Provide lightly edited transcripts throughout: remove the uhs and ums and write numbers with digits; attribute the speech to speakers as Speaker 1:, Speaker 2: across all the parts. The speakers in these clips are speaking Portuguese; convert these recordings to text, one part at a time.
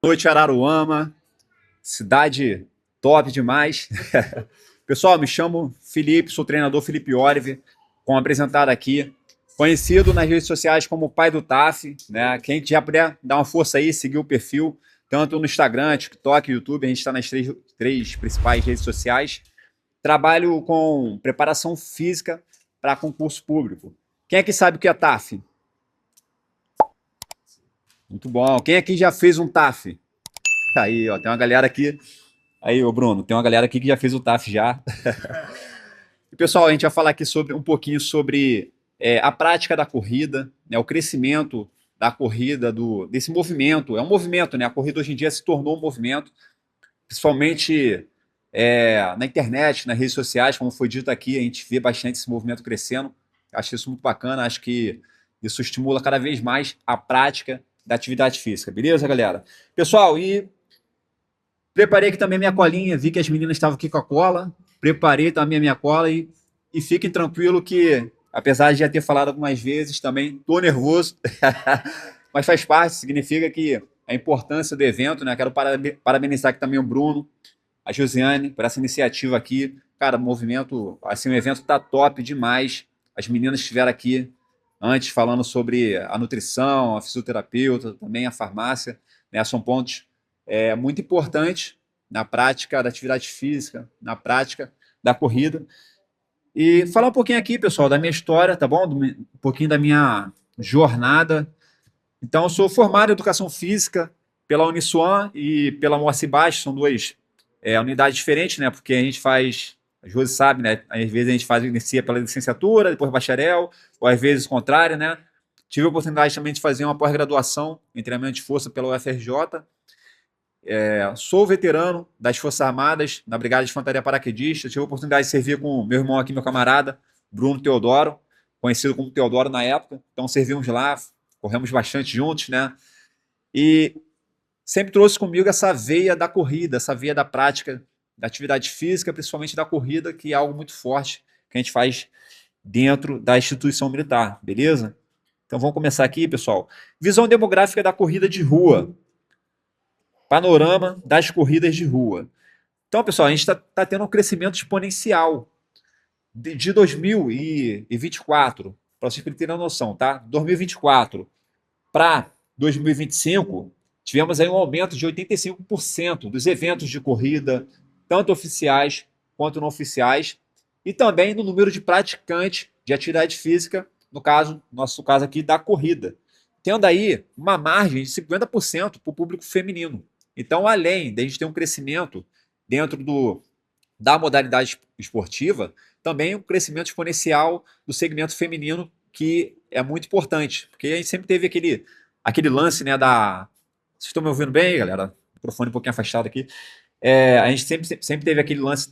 Speaker 1: noite, Araruama, cidade top demais. Pessoal, me chamo Felipe, sou treinador Felipe Oliver, como apresentado aqui, conhecido nas redes sociais como o pai do TAF, né? Quem já puder dar uma força aí, seguir o perfil, tanto no Instagram, TikTok, YouTube, a gente está nas três principais redes sociais. Trabalho com preparação física para concurso público. Quem é que sabe o que é TAF? Muito bom. Quem aqui já fez um TAF? Aí, ó, tem uma galera aqui. Aí, ô Bruno, tem uma galera aqui que já fez o TAF já. E, pessoal, a gente vai falar aqui um pouquinho sobre a prática da corrida, né, o crescimento da corrida, desse movimento. É um movimento, né? A corrida hoje em dia se tornou um movimento, principalmente na internet, nas redes sociais, como foi dito aqui, a gente vê bastante esse movimento crescendo. Acho isso muito bacana, acho que isso estimula cada vez mais a prática da atividade física, beleza, galera? Pessoal, e preparei aqui também minha colinha, vi que as meninas estavam aqui com a cola, preparei também a minha cola e fiquem tranquilo que, apesar de já ter falado algumas vezes, também estou nervoso, mas faz parte, significa que a importância do evento, né? Quero parabenizar aqui também o Bruno, a Josiane, por essa iniciativa aqui. Cara, o movimento, assim, o evento tá top demais. As meninas estiveram aqui antes falando sobre a nutrição, a fisioterapeuta, também a farmácia, né? São pontos muito importantes na prática da atividade física, na prática da corrida. E falar um pouquinho aqui, pessoal, da minha história, tá bom? Um pouquinho da minha jornada. Então, eu sou formado em Educação Física pela Uniswan e pela Moacir Bastos, são duas unidades diferentes, né? Porque a gente faz, às vezes sabe, né? Às vezes a gente inicia pela licenciatura, depois bacharel, ou às vezes o contrário, né? Tive a oportunidade também de fazer uma pós-graduação em treinamento de força pela UFRJ. Sou veterano das Forças Armadas, na Brigada de Infantaria Paraquedista. Tive a oportunidade de servir com meu irmão aqui, meu camarada, Bruno Teodoro, conhecido como Teodoro na época. Então servimos lá, corremos bastante juntos, né? E sempre trouxe comigo essa veia da corrida, essa veia da prática da atividade física, principalmente da corrida, que é algo muito forte que a gente faz dentro da instituição militar, beleza? Então vamos começar aqui, pessoal. Visão demográfica da corrida de rua. Panorama das corridas de rua. Então, pessoal, a gente está tendo um crescimento exponencial de 2024, para vocês terem uma noção, tá? 2024 para 2025, tivemos aí um aumento de 85% dos eventos de corrida, tanto oficiais quanto não oficiais, e também no número de praticantes de atividade física, no nosso caso aqui, da corrida, tendo aí uma margem de 50% para o público feminino. Então, além de a gente ter um crescimento dentro da modalidade esportiva, também um crescimento exponencial do segmento feminino, que é muito importante, porque a gente sempre teve aquele lance, né, Vocês estão me ouvindo bem, galera? O microfone um pouquinho afastado aqui. A gente sempre teve aquele lance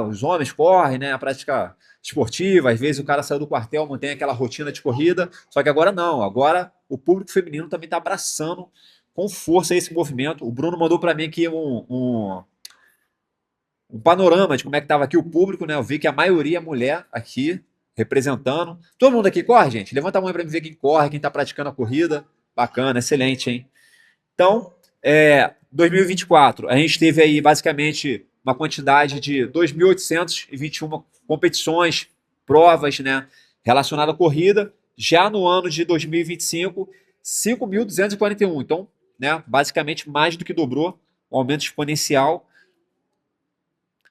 Speaker 1: os homens correm, né, a prática esportiva, às vezes o cara saiu do quartel, mantém aquela rotina de corrida, só que agora não, agora o público feminino também está abraçando com força esse movimento. O Bruno mandou para mim aqui um panorama de como é que estava aqui o público, né? Eu vi que a maioria é mulher aqui, representando. Todo mundo aqui corre, gente? Levanta a mão para me ver quem corre, quem está praticando a corrida. Bacana, excelente, hein? Então, 2024, a gente teve aí basicamente uma quantidade de 2.821 competições, provas, né, relacionadas à corrida. Já no ano de 2025, 5.241. Então, né, basicamente mais do que dobrou, um aumento exponencial.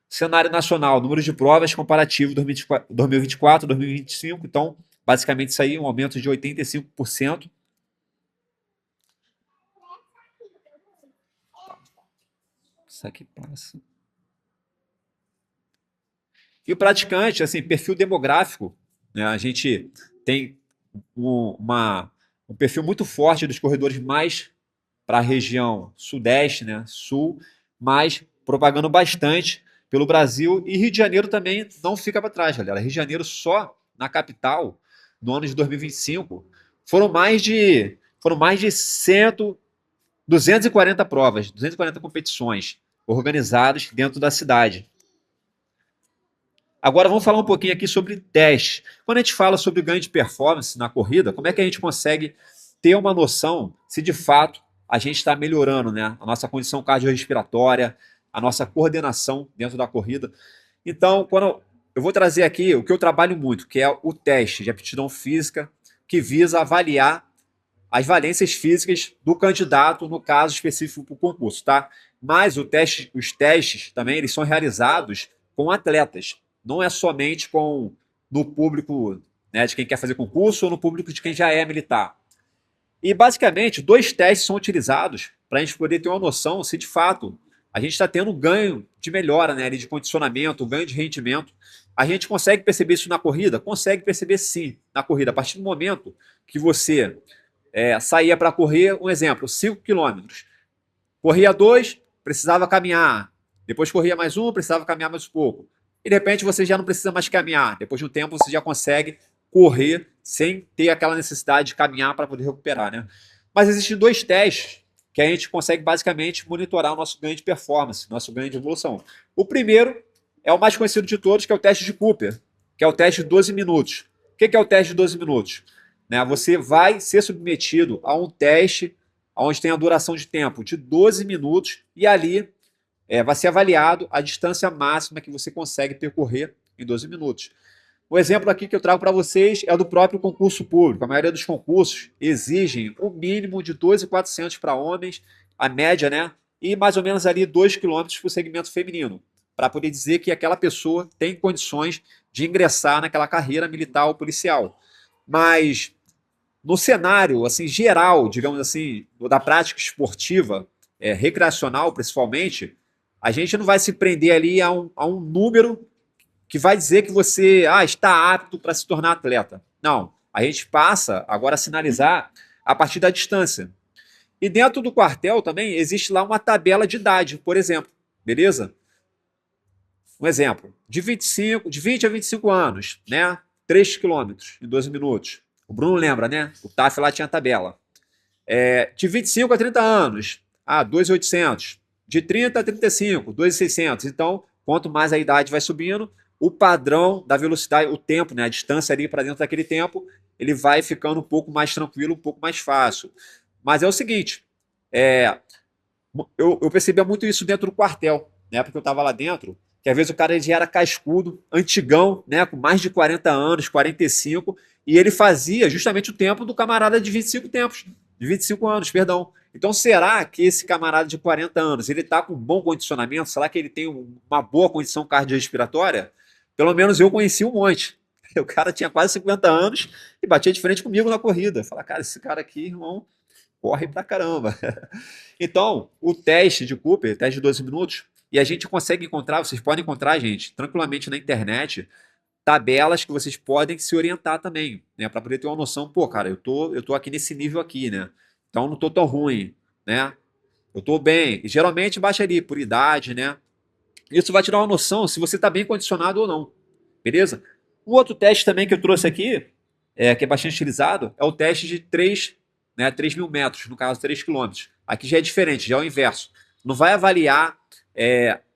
Speaker 1: Cenário nacional, número de provas comparativo 2024, 2025. Então, basicamente isso aí, um aumento de 85%. Isso aqui passa. E o praticante, assim, perfil demográfico, né, a gente tem um perfil muito forte dos corredores mais para a região sudeste, né, sul, mas propagando bastante pelo Brasil, e Rio de Janeiro também não fica para trás, galera. Rio de Janeiro só na capital, no ano de 2025, foram mais de 240 provas, 240 competições organizadas dentro da cidade. Agora vamos falar um pouquinho aqui sobre teste. Quando a gente fala sobre ganho de performance na corrida, como é que a gente consegue ter uma noção se de fato a gente está melhorando, né? A nossa condição cardiorrespiratória, a nossa coordenação dentro da corrida. Então, quando eu vou trazer aqui o que eu trabalho muito, que é o teste de aptidão física, que visa avaliar as valências físicas do candidato, no caso específico para o concurso, tá? Mas os testes também eles são realizados com atletas, não é somente no público, né, de quem quer fazer concurso ou no público de quem já é militar. E basicamente, dois testes são utilizados para a gente poder ter uma noção se de fato a gente está tendo um ganho de melhora, né, de condicionamento, um ganho de rendimento. A gente consegue perceber isso na corrida? Consegue perceber sim na corrida. A partir do momento que você saía para correr, um exemplo, 5 quilômetros. Corria 2, precisava caminhar. Depois corria mais um, precisava caminhar mais um pouco. E de repente você já não precisa mais caminhar. Depois de um tempo você já consegue correr sem ter aquela necessidade de caminhar para poder recuperar, né? Mas existem dois testes que a gente consegue basicamente monitorar o nosso ganho de performance, nosso ganho de evolução. O primeiro é o mais conhecido de todos, que é o teste de Cooper, que é o teste de 12 minutos. O que é o teste de 12 minutos? Né? Você vai ser submetido a um teste onde tem a duração de tempo de 12 minutos e ali vai ser avaliado a distância máxima que você consegue percorrer em 12 minutos. O exemplo aqui que eu trago para vocês é do próprio concurso público. A maioria dos concursos exigem o mínimo de 2.400 para homens, a média, né? E mais ou menos ali 2 quilômetros para o segmento feminino, para poder dizer que aquela pessoa tem condições de ingressar naquela carreira militar ou policial. Mas no cenário assim geral, digamos assim, da prática esportiva, recreacional principalmente, a gente não vai se prender ali a um número que vai dizer que você está apto para se tornar atleta. Não, a gente passa agora a sinalizar a partir da distância. E dentro do quartel também existe lá uma tabela de idade, por exemplo, beleza? Um exemplo, de 20 a 25 anos, né? 3 quilômetros em 12 minutos. O Bruno lembra, né? O TAF lá tinha a tabela. De 25 a 30 anos, 2.800. De 30 a 35, 2.600. Então, quanto mais a idade vai subindo, o padrão da velocidade, o tempo, né, a distância ali para dentro daquele tempo, ele vai ficando um pouco mais tranquilo, um pouco mais fácil. Mas é o seguinte, eu percebia muito isso dentro do quartel, né, porque eu estava lá dentro, que às vezes o cara ele já era cascudo, antigão, né, com mais de 40 anos, 45, e ele fazia justamente o tempo do camarada de 25 anos, perdão. Então, será que esse camarada de 40 anos, ele está com um bom condicionamento? Será que ele tem uma boa condição cardiorrespiratória? Pelo menos eu conheci um monte. O cara tinha quase 50 anos e batia de frente comigo na corrida. Fala, cara, esse cara aqui, irmão, corre pra caramba. Então, o teste de Cooper, teste de 12 minutos, e a gente consegue encontrar, vocês podem encontrar, gente, tranquilamente na internet, tabelas que vocês podem se orientar também, né? Para poder ter uma noção, pô, cara, eu tô aqui nesse nível aqui, né? Então não tô tão ruim, né? Eu tô bem. E geralmente baixa ali por idade, né? Isso vai te dar uma noção se você está bem condicionado ou não. Beleza? Um outro teste também que eu trouxe aqui, que é bastante utilizado, é o teste de 3, né, 3.000 metros, no caso 3 quilômetros. Aqui já é diferente, já é o inverso. Não vai avaliar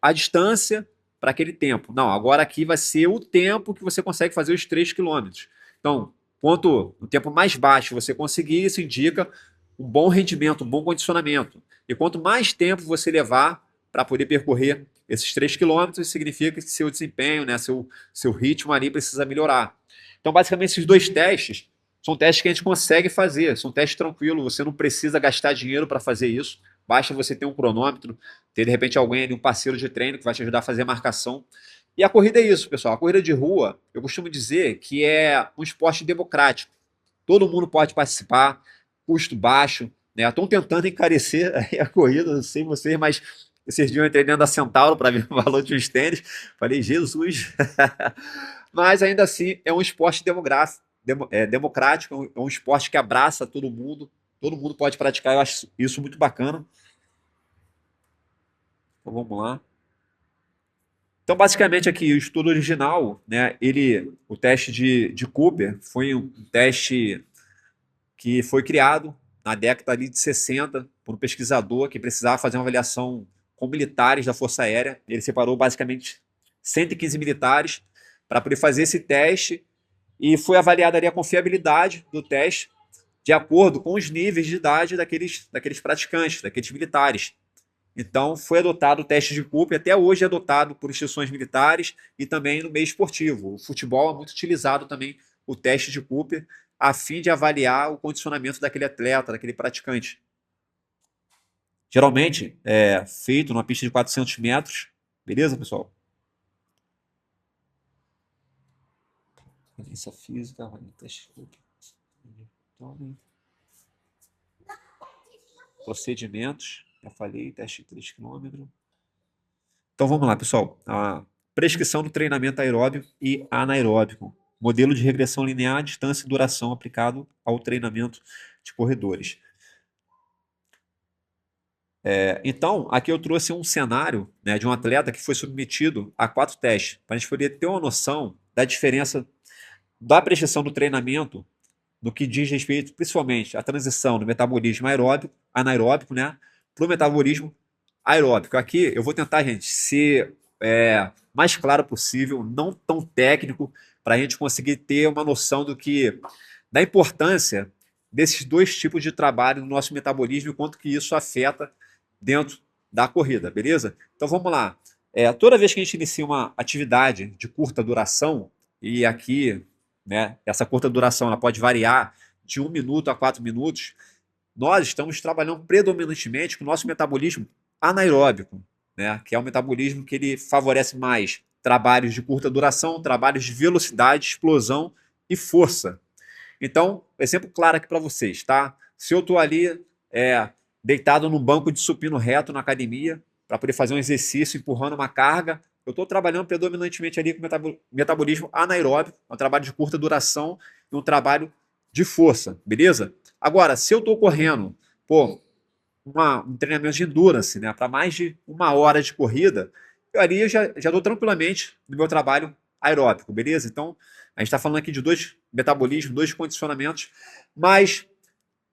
Speaker 1: a distância para aquele tempo. Não, agora aqui vai ser o tempo que você consegue fazer os 3 quilômetros. Então, quanto o tempo mais baixo você conseguir, isso indica um bom rendimento, um bom condicionamento. E quanto mais tempo você levar para poder percorrer esses 3 quilômetros, significa que seu desempenho, né, seu ritmo ali precisa melhorar. Então, basicamente, esses dois testes são testes que a gente consegue fazer, são testes tranquilos, você não precisa gastar dinheiro para fazer isso, basta você ter um cronômetro, ter de repente alguém ali, um parceiro de treino que vai te ajudar a fazer a marcação. E a corrida é isso, pessoal. A corrida de rua, eu costumo dizer que é um esporte democrático. Todo mundo pode participar, custo baixo, né? Estão tentando encarecer a corrida, não sei vocês, mas esses dias eu entrei dentro da Centauro para ver o valor de uns tênis. Falei, Jesus! Mas ainda assim é um esporte democrático, é um esporte que abraça todo mundo pode praticar, eu acho isso muito bacana. Então vamos lá. Então, basicamente, aqui, o estudo original, né, o teste de Cooper foi um teste que foi criado na década ali de 60 por um pesquisador que precisava fazer uma avaliação com militares da Força Aérea. Ele separou basicamente 115 militares para poder fazer esse teste e foi avaliada ali a confiabilidade do teste de acordo com os níveis de idade daqueles praticantes, daqueles militares. Então, foi adotado o teste de Cooper, até hoje é adotado por instituições militares e também no meio esportivo. O futebol é muito utilizado também o teste de Cooper, a fim de avaliar o condicionamento daquele atleta, daquele praticante. Geralmente é feito numa pista de 400 metros, beleza, pessoal? Valência física, teste de Cooper. Procedimentos, já falei, teste de 3 km. Então vamos lá, pessoal. A prescrição do treinamento aeróbico e anaeróbico. Modelo de regressão linear, distância e duração aplicado ao treinamento de corredores. Então, aqui eu trouxe um cenário, né, de um atleta que foi submetido a 4 testes, para a gente poder ter uma noção da diferença da prescrição do treinamento no que diz respeito, principalmente, à transição do metabolismo aeróbico, anaeróbico, né, para o metabolismo aeróbico. Aqui eu vou tentar, gente, ser mais claro possível, não tão técnico, para a gente conseguir ter uma noção da importância desses dois tipos de trabalho no nosso metabolismo e quanto que isso afeta dentro da corrida, beleza? Então vamos lá. Toda vez que a gente inicia uma atividade de curta duração, e aqui, né, essa curta duração ela pode variar de 1 minuto a 4 minutos, nós estamos trabalhando predominantemente com o nosso metabolismo anaeróbico, né, que é um metabolismo que ele favorece mais trabalhos de curta duração, trabalhos de velocidade, explosão e força. Então, exemplo claro aqui para vocês, tá? Se eu estou ali deitado num banco de supino reto na academia, para poder fazer um exercício empurrando uma carga, eu estou trabalhando predominantemente ali com metabolismo anaeróbico, um trabalho de curta duração e um trabalho de força, beleza? Agora, se eu estou correndo, um treinamento de endurance, né, para mais de 1 hora de corrida, eu ali já estou tranquilamente no meu trabalho aeróbico, beleza? Então, a gente está falando aqui de 2 metabolismos, 2 condicionamentos, mas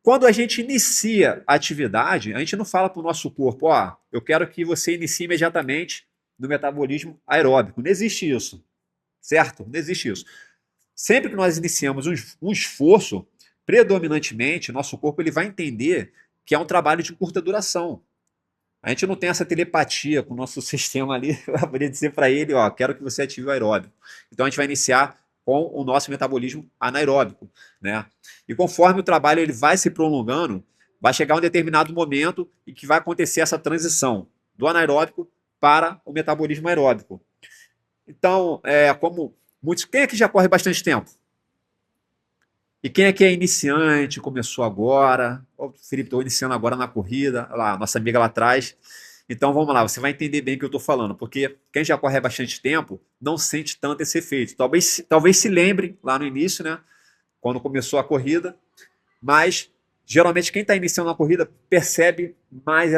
Speaker 1: quando a gente inicia a atividade, a gente não fala para o nosso corpo, eu quero que você inicie imediatamente no metabolismo aeróbico. Não existe isso, certo? Não existe isso. Sempre que nós iniciamos um esforço, predominantemente, nosso corpo ele vai entender que é um trabalho de curta duração. A gente não tem essa telepatia com o nosso sistema ali para poder dizer para ele, quero que você ative o aeróbico. Então a gente vai iniciar com o nosso metabolismo anaeróbico, né? E conforme o trabalho ele vai se prolongando, vai chegar um determinado momento em que vai acontecer essa transição do anaeróbico para o metabolismo aeróbico. Então, como muitos, quem é que já corre bastante tempo? E quem é que é iniciante, começou agora? Felipe, estou iniciando agora na corrida. Olha lá, nossa amiga lá atrás. Então vamos lá, você vai entender bem o que eu estou falando, porque quem já corre há bastante tempo não sente tanto esse efeito. Talvez se lembre lá no início, né? Quando começou a corrida, mas geralmente quem está iniciando a corrida percebe mais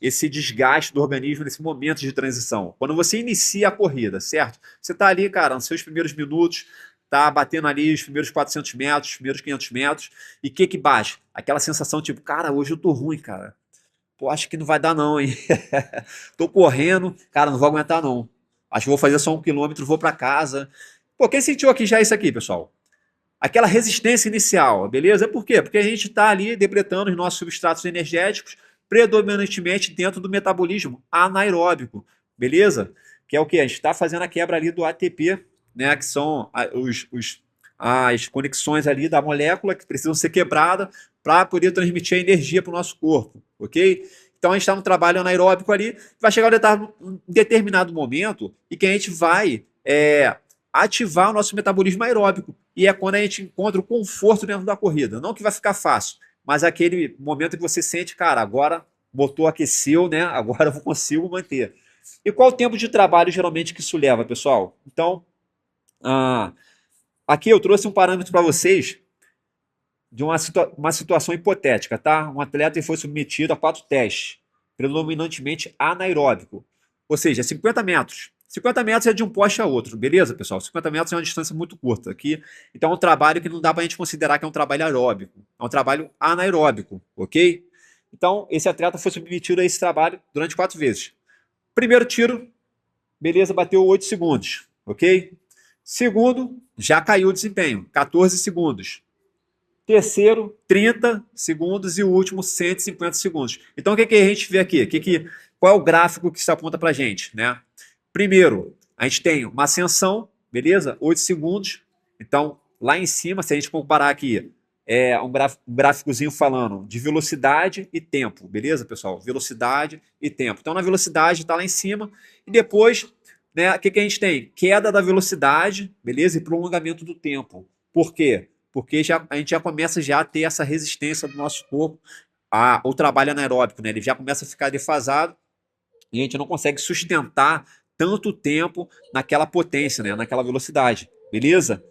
Speaker 1: esse desgaste do organismo nesse momento de transição. Quando você inicia a corrida, certo? Você está ali, cara, nos seus primeiros minutos, tá batendo ali os primeiros 400 metros, os primeiros 500 metros, e o que baixa? Aquela sensação tipo, cara, hoje eu tô ruim, cara. Pô, acho que não vai dar não, hein? Tô correndo, cara, não vou aguentar não. Acho que vou fazer só 1 quilômetro, vou para casa. Pô, quem sentiu aqui já isso aqui, pessoal? Aquela resistência inicial, beleza? Por quê? Porque a gente está ali depletando os nossos substratos energéticos predominantemente dentro do metabolismo anaeróbico, beleza? Que é o que? A gente está fazendo a quebra ali do ATP, né? Que são as conexões ali da molécula que precisam ser quebradas para poder transmitir a energia para o nosso corpo, ok? Então a gente está no trabalho anaeróbico ali, vai chegar um determinado momento e que a gente vai ativar o nosso metabolismo aeróbico. E é quando a gente encontra o conforto dentro da corrida. Não que vai ficar fácil, mas é aquele momento que você sente, cara, agora o motor aqueceu, né? Agora eu consigo manter. E qual o tempo de trabalho geralmente que isso leva, pessoal? Então, aqui eu trouxe um parâmetro para vocês de uma situação hipotética, tá? Um atleta foi submetido a 4 testes, predominantemente anaeróbico, ou seja, 50 metros. 50 metros é de um poste a outro, beleza, pessoal? 50 metros é uma distância muito curta aqui, então é um trabalho que não dá para a gente considerar que é um trabalho aeróbico, é um trabalho anaeróbico, ok? Então, esse atleta foi submetido a esse trabalho durante 4 vezes. Primeiro tiro, beleza, bateu 8 segundos, ok? Segundo, já caiu o desempenho, 14 segundos. terceiro 30 segundos e o último 150 segundos. Então o que a gente vê aqui? Qual é o gráfico que se aponta para a gente, né? Primeiro, a gente tem uma ascensão, beleza? 8 segundos. Então, lá em cima, se a gente comparar aqui, é um gráficozinho falando de velocidade e tempo, beleza, pessoal? Velocidade e tempo. Então, na velocidade está lá em cima. E depois, né, o que a gente tem? Queda da velocidade, beleza? E prolongamento do tempo. Por quê? Porque a gente já começa já a ter essa resistência do nosso corpo ao trabalho anaeróbico, né? Ele já começa a ficar defasado e a gente não consegue sustentar tanto tempo naquela potência, né? Naquela velocidade, beleza?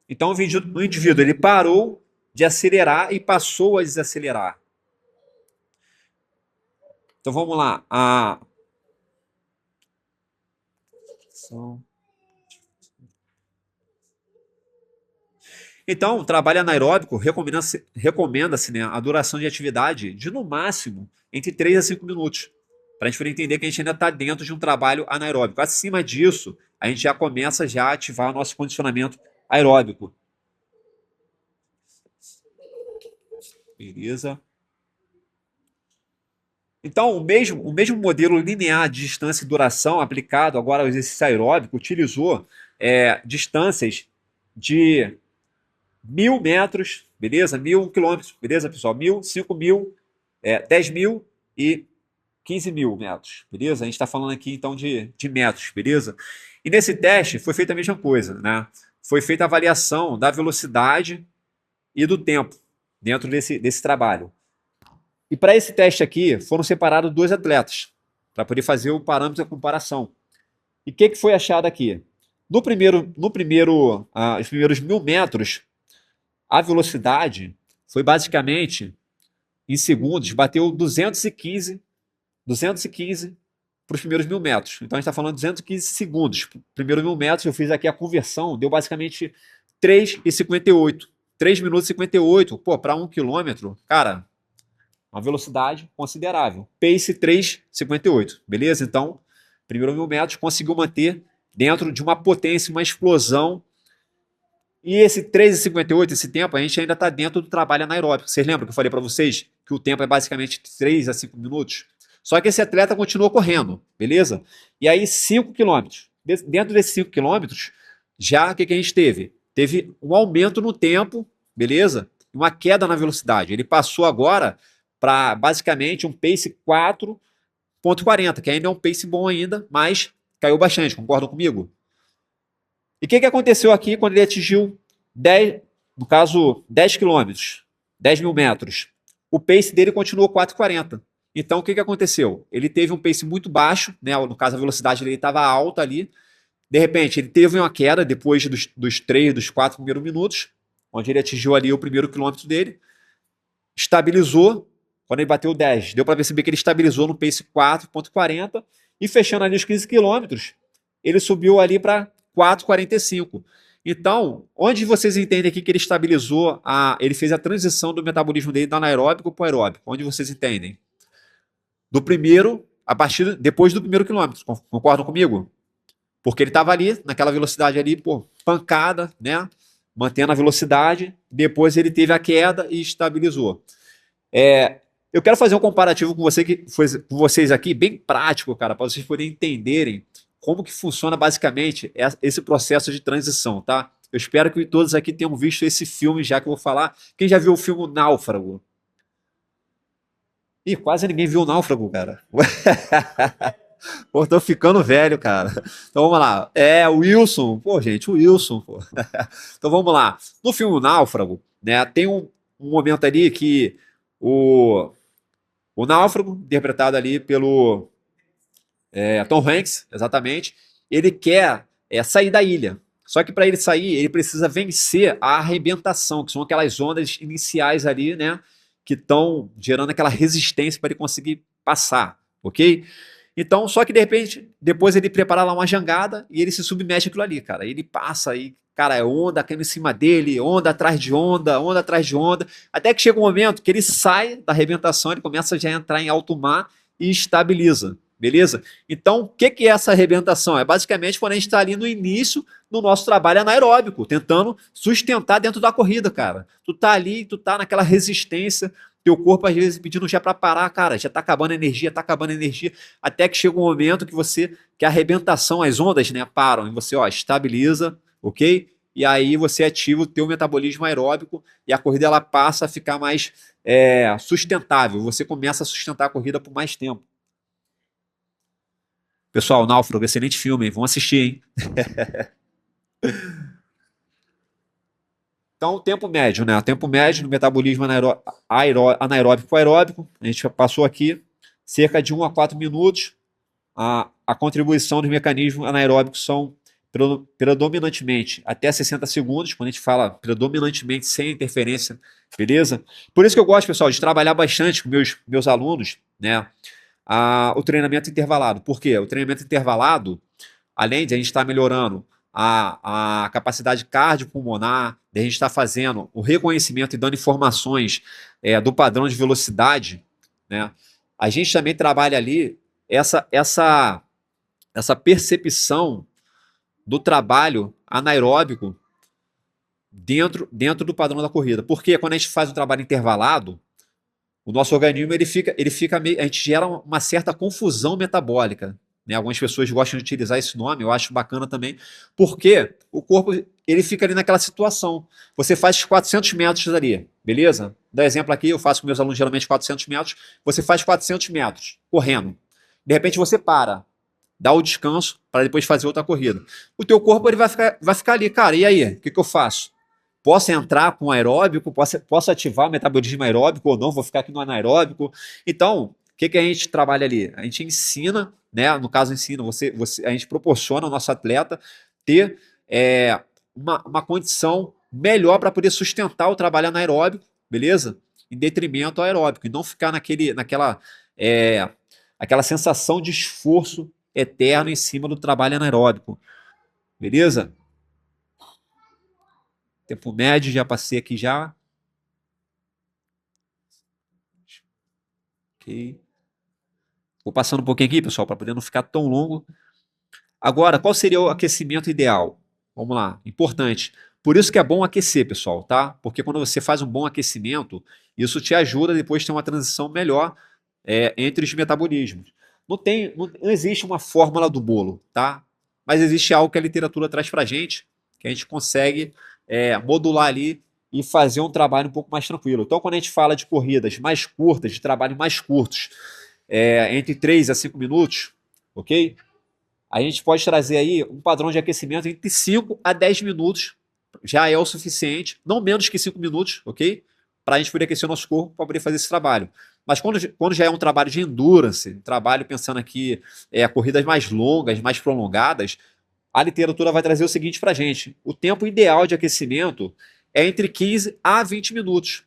Speaker 1: Então o indivíduo ele parou de acelerar e passou a desacelerar. Então vamos lá. Então, o trabalho anaeróbico recomenda-se, né, a duração de atividade de no máximo entre 3 a 5 minutos. Para a gente poder entender que a gente ainda está dentro de um trabalho anaeróbico. Acima disso, a gente já começa já a ativar o nosso condicionamento aeróbico. Beleza. Então, o mesmo modelo linear de distância e duração aplicado agora ao exercício aeróbico utilizou distâncias de 1.000 metros, beleza? 1.000 quilômetros, beleza, pessoal? 1.000, 5.000, 10.000 e 15.000 metros, beleza? A gente está falando aqui, então, de metros, beleza? E nesse teste foi feita a mesma coisa, né? Foi feita a avaliação da velocidade e do tempo dentro desse trabalho. E para esse teste aqui, foram separados 2 atletas, para poder fazer o parâmetro de comparação. E o que foi achado aqui? Os primeiros 1.000 metros, a velocidade foi basicamente, em segundos, bateu 215 para os primeiros 1.000 metros. Então a gente está falando de 215 segundos. Primeiro 1.000 metros, eu fiz aqui a conversão, deu basicamente 3,58. 3 minutos e 58. Pô, para 1 quilômetro, cara, uma velocidade considerável. Pace 3,58, beleza? Então, primeiro 1.000 metros conseguiu manter dentro de uma potência, uma explosão. E esse 3,58, esse tempo, a gente ainda está dentro do trabalho anaeróbico. Vocês lembram que eu falei para vocês que o tempo é basicamente 3 a 5 minutos? Só que esse atleta continuou correndo, beleza? E aí 5 quilômetros. Dentro desses 5 quilômetros, já o que a gente teve? Teve um aumento no tempo, beleza? Uma queda na velocidade. Ele passou agora para basicamente um pace 4,40, que ainda é um pace bom ainda, mas caiu bastante, concordam comigo? E o que aconteceu aqui quando ele atingiu 10, no caso, 10 quilômetros, 10.000 metros? O pace dele continuou 4,40. Então, o que aconteceu? Ele teve um pace muito baixo, né? No caso, a velocidade dele estava alta ali. De repente, ele teve uma queda depois dos 3, dos 4 primeiros minutos, onde ele atingiu ali o primeiro quilômetro dele, estabilizou. Quando ele bateu 10, deu para perceber que ele estabilizou no pace 4,40 e fechando ali os 15 quilômetros, ele subiu ali para 4,45. Então, onde vocês entendem aqui que ele estabilizou, ele fez a transição do metabolismo dele do anaeróbico para o aeróbico? Onde vocês entendem? Do primeiro, depois do primeiro quilômetro, concordam comigo? Porque ele estava ali, naquela velocidade ali, pô, pancada, né? Mantendo a velocidade, depois ele teve a queda e estabilizou. Eu quero fazer um comparativo com vocês aqui, bem prático, cara, para vocês poderem entenderem como que funciona basicamente esse processo de transição, tá? Eu espero que todos aqui tenham visto esse filme já que eu vou falar. Quem já viu o filme Náufrago? Ih, quase ninguém viu o Náufrago, cara. Pô, tô ficando velho, cara. Então vamos lá. O Wilson. Pô, gente, o Wilson. Pô. Então vamos lá. No filme Náufrago, né, tem um momento ali que o náufrago, interpretado ali pelo Tom Hanks, exatamente, ele quer sair da ilha. Só que para ele sair, ele precisa vencer a arrebentação, que são aquelas ondas iniciais ali, né, que estão gerando aquela resistência para ele conseguir passar, ok? Então, só que de repente, depois ele prepara lá uma jangada e ele se submete àquilo ali, cara. Ele passa aí, cara, é onda caindo em cima dele, onda atrás de onda, onda atrás de onda, até que chega um momento que ele sai da arrebentação, ele começa já a entrar em alto mar e estabiliza. beleza? Então, o que que é essa arrebentação? É basicamente quando a gente está ali no início do nosso trabalho anaeróbico, tentando sustentar dentro da corrida, cara. Tu tá ali, tu tá naquela resistência, teu corpo às vezes pedindo já para parar, cara, já tá acabando a energia, até que chega um momento que que a arrebentação, as ondas, né, param, e você, ó, estabiliza, ok? E aí você ativa o teu metabolismo aeróbico e a corrida ela passa a ficar mais sustentável. Você começa a sustentar a corrida por mais tempo. Pessoal, Náufrago, excelente filme, hein? Vão assistir, hein? Então, o tempo médio, né? O tempo médio no metabolismo anaeróbico aeróbico, a gente passou aqui cerca de 1 a 4 minutos. A contribuição dos mecanismos anaeróbicos são predominantemente até 60 segundos, quando a gente fala predominantemente sem interferência, beleza? Por isso que eu gosto, pessoal, de trabalhar bastante com meus alunos, né? O treinamento intervalado. Por quê? O treinamento intervalado, além de a gente estar melhorando a capacidade cardiopulmonar, de a gente estar fazendo o reconhecimento e dando informações do padrão de velocidade, né? A gente também trabalha ali essa percepção do trabalho anaeróbico dentro do padrão da corrida. Porque quando a gente faz um trabalho intervalado, o nosso organismo ele fica meio, a gente gera uma certa confusão metabólica, né? Algumas pessoas gostam de utilizar esse nome, eu acho bacana também, porque o corpo ele fica ali naquela situação. Você faz 400 metros ali, beleza? Dá exemplo aqui, eu faço com meus alunos geralmente 400 metros, você faz 400 metros correndo. De repente você para, dá o descanso para depois fazer outra corrida. O teu corpo ele vai ficar ali, cara, e aí? O que eu faço? Posso entrar com aeróbico, posso ativar o metabolismo aeróbico ou não, vou ficar aqui no anaeróbico. Então, o que a gente trabalha ali? A gente ensina, né? No caso, ensina, a gente proporciona ao nosso atleta ter uma condição melhor para poder sustentar o trabalho anaeróbico, beleza? Em detrimento ao aeróbico, e não ficar aquela sensação de esforço eterno em cima do trabalho anaeróbico, beleza? Tempo médio, já passei aqui já. Ok. Vou passando um pouquinho aqui, pessoal, para poder não ficar tão longo. Agora, qual seria o aquecimento ideal? Vamos lá, importante. Por isso que é bom aquecer, pessoal, tá? Porque quando você faz um bom aquecimento, isso te ajuda depois a ter uma transição melhor entre os metabolismos. Não existe uma fórmula do bolo, tá? Mas existe algo que a literatura traz para a gente, que a gente consegue modular ali e fazer um trabalho um pouco mais tranquilo. Então, quando a gente fala de corridas mais curtas, de trabalho mais curtos, entre 3 a 5 minutos, ok? A gente pode trazer aí um padrão de aquecimento entre 5 a 10 minutos, já é o suficiente, não menos que 5 minutos, ok? Para a gente poder aquecer o nosso corpo para poder fazer esse trabalho. Mas quando já é um trabalho de endurance, um trabalho pensando aqui corridas mais longas, mais prolongadas, a literatura vai trazer o seguinte para a gente: o tempo ideal de aquecimento é entre 15 a 20 minutos.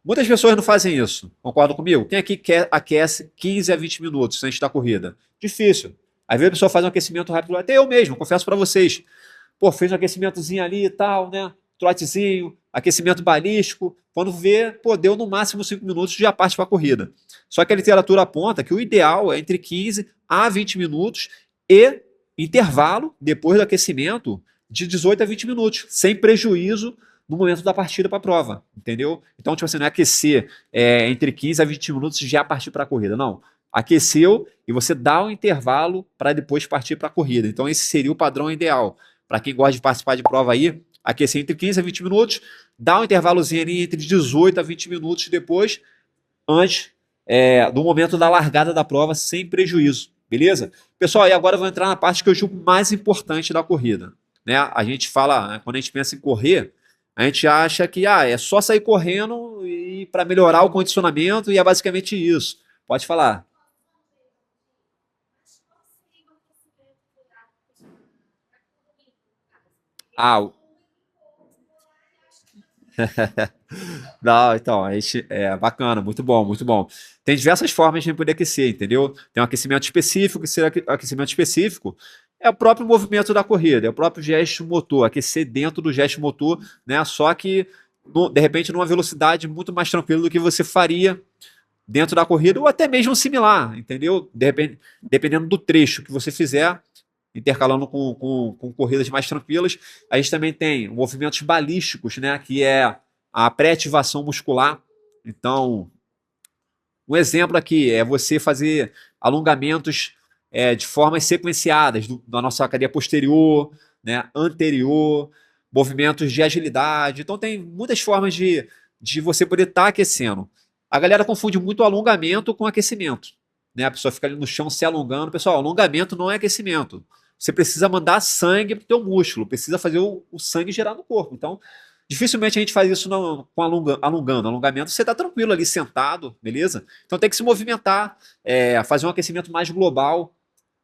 Speaker 1: Muitas pessoas não fazem isso, concordam comigo? Quem aqui aquece 15 a 20 minutos antes da corrida? Difícil. Às vezes a pessoa faz um aquecimento rápido, até eu mesmo, confesso para vocês. Pô, fez um aquecimentozinho ali e tal, né? Trotezinho, aquecimento balístico. Quando vê, pô, deu no máximo 5 minutos e já parte para a corrida. Só que a literatura aponta que o ideal é entre 15 a 20 minutos e intervalo, depois do aquecimento, de 18 a 20 minutos, sem prejuízo no momento da partida para a prova, entendeu? Então, tipo assim, não é aquecer entre 15 a 20 minutos e já partir para a corrida, não. Aqueceu e você dá um intervalo para depois partir para a corrida. Então, esse seria o padrão ideal. Para quem gosta de participar de prova aí, aquecer entre 15 a 20 minutos, dá um intervalozinho ali entre 18 a 20 minutos depois, antes do momento da largada da prova, sem prejuízo, beleza? Pessoal, e agora eu vou entrar na parte que eu julgo mais importante da corrida, né? A gente fala, né, quando a gente pensa em correr, a gente acha que é só sair correndo e para melhorar o condicionamento e é basicamente isso. Pode falar. Ah, não, então, bacana, muito bom, muito bom. Tem diversas formas de poder aquecer, entendeu? Tem um aquecimento específico, que seria aquecimento específico é o próprio movimento da corrida, é o próprio gesto motor, aquecer dentro do gesto motor, né? Só que, de repente, numa velocidade muito mais tranquila do que você faria dentro da corrida ou até mesmo similar, entendeu? Dependendo do trecho que você fizer, intercalando com corridas mais tranquilas. A gente também tem movimentos balísticos, né? Que é a pré-ativação muscular. Então, um exemplo aqui é você fazer alongamentos de formas sequenciadas da nossa cadeia posterior, né, anterior, movimentos de agilidade. Então tem muitas formas de você poder estar aquecendo. A galera confunde muito alongamento com aquecimento. Né? A pessoa fica ali no chão se alongando. Pessoal, alongamento não é aquecimento. Você precisa mandar sangue para o teu músculo, precisa fazer o sangue gerar no corpo. Então, dificilmente a gente faz isso com alongando. Alongamento, você está tranquilo ali sentado, beleza? Então tem que se movimentar, fazer um aquecimento mais global.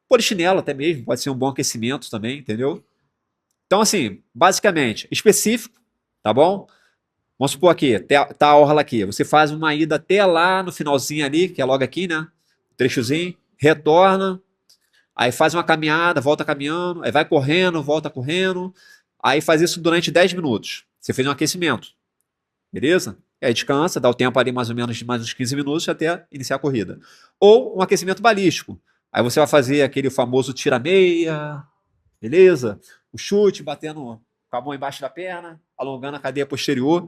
Speaker 1: Polichinelo até mesmo, pode ser um bom aquecimento também, entendeu? Então, assim, basicamente, específico, tá bom? Vamos supor aqui, tá a orla aqui. Você faz uma ida até lá no finalzinho ali, que é logo aqui, né? Trechozinho, retorna, aí faz uma caminhada, volta caminhando, aí vai correndo, volta correndo, aí faz isso durante 10 minutos. Você fez um aquecimento, beleza? E aí descansa, dá o tempo ali mais ou menos de mais uns 15 minutos até iniciar a corrida. Ou um aquecimento balístico. Aí você vai fazer aquele famoso tira-meia, beleza? O chute, batendo com a mão embaixo da perna, alongando a cadeia posterior.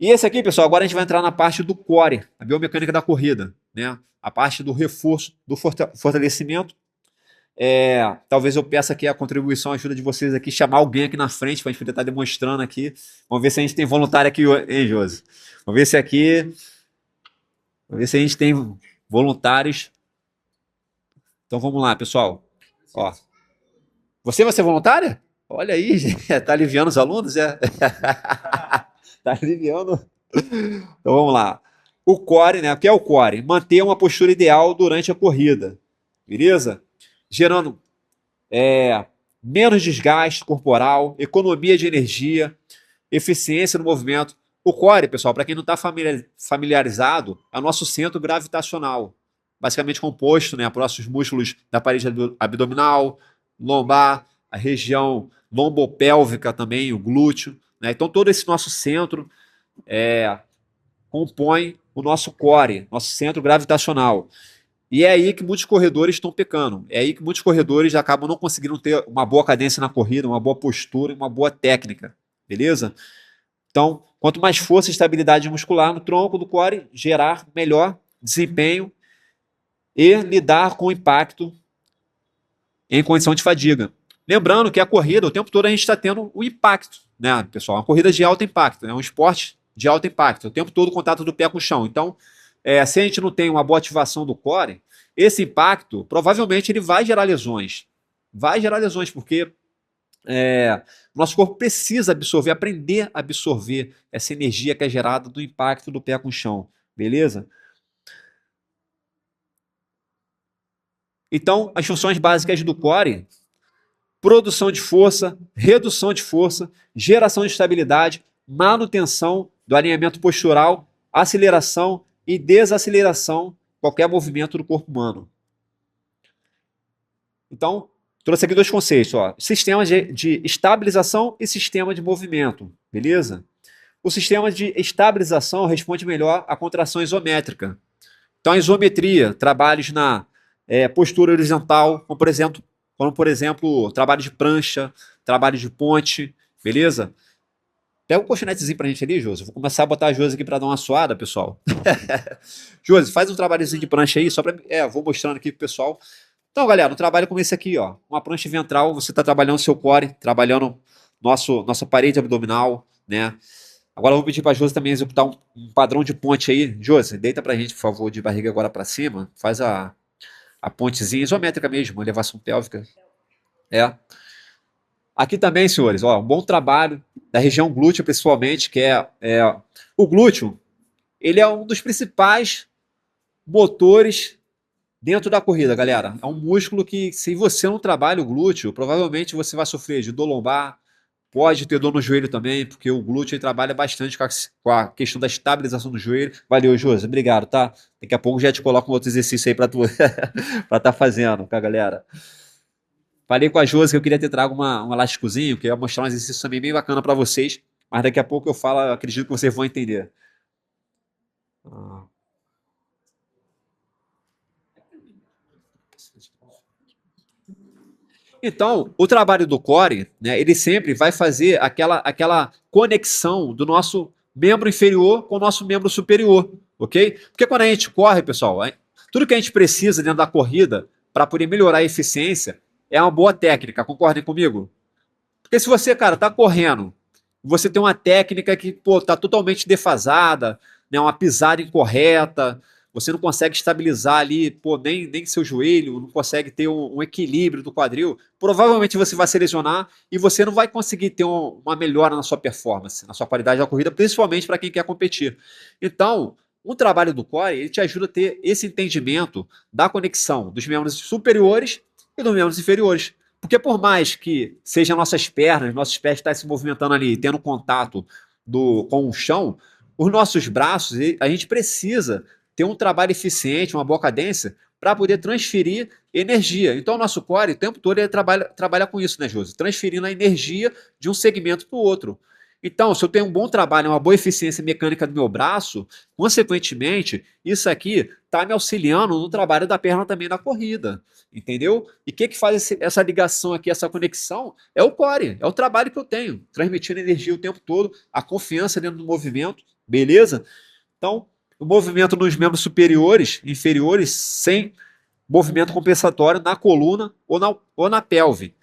Speaker 1: E esse aqui, pessoal, agora a gente vai entrar na parte do core, a biomecânica da corrida, né? A parte do reforço, do fortalecimento. Talvez eu peça aqui a contribuição, a ajuda de vocês aqui, chamar alguém aqui na frente para a gente poder estar demonstrando aqui. Vamos ver se a gente tem voluntário aqui, hein, Josi? Vamos ver se aqui. Vamos ver se a gente tem voluntários. Então vamos lá, pessoal. Ó, você vai ser voluntária? Olha aí, gente. Tá aliviando os alunos, é? Tá aliviando. Então vamos lá. O core, né? O que é o core? Manter uma postura ideal durante a corrida. Beleza? Gerando menos desgaste corporal, economia de energia, eficiência no movimento. O core, pessoal, para quem não está familiarizado, é o nosso centro gravitacional, basicamente composto, né, por nossos músculos da parede abdominal, lombar, a região lombopélvica também, o glúteo. Né? Então, todo esse nosso centro compõe o nosso core, nosso centro gravitacional. E é aí que muitos corredores estão pecando. É aí que muitos corredores acabam não conseguindo ter uma boa cadência na corrida, uma boa postura, uma boa técnica. Beleza? Então, quanto mais força e estabilidade muscular no tronco do core, gerar melhor desempenho e lidar com o impacto em condição de fadiga. Lembrando que a corrida, o tempo todo a gente está tendo o impacto, né, pessoal? Uma corrida de alto impacto, é um esporte de alto impacto, o tempo todo o contato do pé com o chão. Então, se a gente não tem uma boa ativação do core, esse impacto, provavelmente, ele vai gerar lesões. Vai gerar lesões, porque nosso corpo precisa absorver, aprender a absorver essa energia que é gerada do impacto do pé com o chão, beleza? Então, as funções básicas do core: produção de força, redução de força, geração de estabilidade, manutenção do alinhamento postural, aceleração e desaceleração, qualquer movimento do corpo humano. Então, trouxe aqui dois conceitos, ó. Sistema de estabilização e sistema de movimento, beleza? O sistema de estabilização responde melhor à contração isométrica. Então, a isometria, trabalhos na postura horizontal, como por exemplo, trabalho de prancha, trabalho de ponte, beleza? Pega um colchonetezinho pra gente ali, Josi. Vou começar a botar a Josi aqui pra dar uma suada, pessoal. Josi, faz um trabalhozinho de prancha aí, só pra. Vou mostrando aqui pro pessoal. Então, galera, um trabalho como esse aqui, ó. Uma prancha ventral, você tá trabalhando seu core, trabalhando nossa parede abdominal, né? Agora eu vou pedir pra Josi também executar um padrão de ponte aí. Josi, deita pra gente, por favor, de barriga agora pra cima. Faz a pontezinha isométrica mesmo, elevação pélvica. Aqui também, senhores, ó, um bom trabalho da região glútea, principalmente, que o glúteo. Ele é um dos principais motores dentro da corrida, galera. É um músculo que, se você não trabalha o glúteo, provavelmente você vai sofrer de dor lombar, pode ter dor no joelho também, porque o glúteo ele trabalha bastante com a questão da estabilização do joelho. Valeu, Josi, obrigado, tá? Daqui a pouco já te coloco um outro exercício aí para tu para tá fazendo com a galera. Falei com a Josi que eu queria ter trago um elásticozinho, que ia mostrar um exercício também bem bacana para vocês, mas daqui a pouco eu falo, eu acredito que vocês vão entender. Então, o trabalho do core, né, ele sempre vai fazer aquela conexão do nosso membro inferior com o nosso membro superior, ok? Porque quando a gente corre, pessoal, tudo que a gente precisa dentro da corrida para poder melhorar a eficiência é uma boa técnica, concordem comigo? Porque se você, cara, tá correndo, você tem uma técnica que, pô, tá totalmente defasada, né, uma pisada incorreta, você não consegue estabilizar ali, pô, nem seu joelho, não consegue ter um equilíbrio do quadril, provavelmente você vai se lesionar e você não vai conseguir ter uma melhora na sua performance, na sua qualidade da corrida, principalmente para quem quer competir. Então, o trabalho do core, ele te ajuda a ter esse entendimento da conexão dos membros superiores e dos membros inferiores. Porque por mais que sejam nossas pernas, nossos pés estão se movimentando ali, tendo contato com o chão, os nossos braços, a gente precisa ter um trabalho eficiente, uma boa cadência, para poder transferir energia. Então, o nosso core, o tempo todo, ele trabalha com isso, né, Josi? Transferindo a energia de um segmento para o outro. Então, se eu tenho um bom trabalho, uma boa eficiência mecânica do meu braço, consequentemente, isso aqui está me auxiliando no trabalho da perna também na corrida. Entendeu? E o que faz essa ligação aqui, essa conexão? É o core, é o trabalho que eu tenho, transmitindo energia o tempo todo, a confiança dentro do movimento, beleza? Então, o movimento nos membros superiores, inferiores, sem movimento compensatório na coluna ou na pelve.